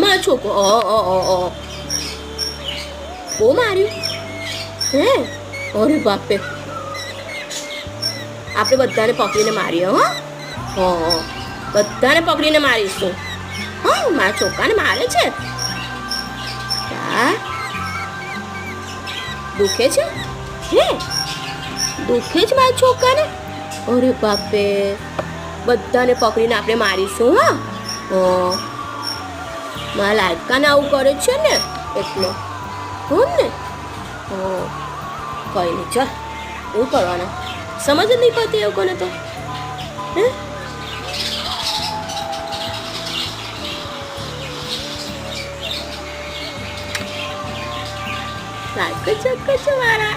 મારો છોકરો બહુ માર્યું હે. અરે બાપે, આપણે બધાને પકડીને મારીએ. હા, બધાને પકડીને મારીશું. હા, મારા છોકરાને મારે છે. દુખે છે હે? દુખે છે મારા છોકરાને? અરે બાપે, બધાને પકડીને આપણે મારીશું. હા, મારા લાડકાને આવું કરે છે ને એટલે ને. કઈ નહીં, ચાલ એવું કરવાના. સમજ જ નહીં પડતી એ લોકોને તો. હે, લાડકો ચોખ્ખો છે મારા.